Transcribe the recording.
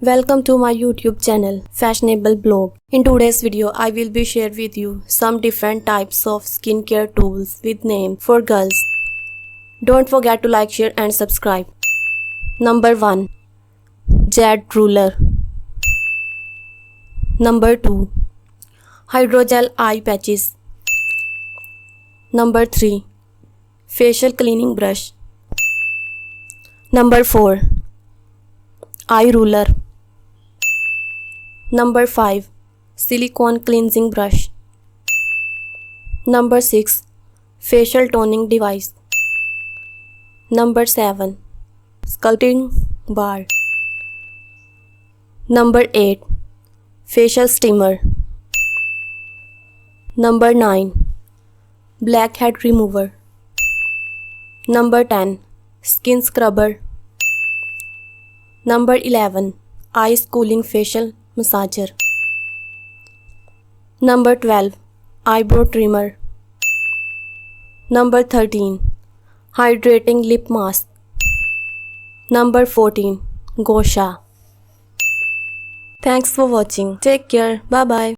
Welcome to my YouTube channel, Fashionable Blog. In today's video, I will be share with you some different types of skincare tools with name for girls. Don't forget to like, share and subscribe. Number 1. Jade Ruler. Number 2. Hydrogel Eye Patches. Number 3. Facial Cleaning Brush. Number 4. Eye Ruler. Number 5. Silicone Cleansing Brush. Number 6. Facial Toning Device. Number 7. Sculpting Bar. Number 8. Facial Steamer. Number 9. Blackhead Remover. Number 10. Skin Scrubber. Number 11. Ice Cooling Facial Massager. Number 12. Eyebrow Trimmer. Number 13. Hydrating Lip Mask. Number 14. Gosha. Thanks for watching. Take care. Bye bye.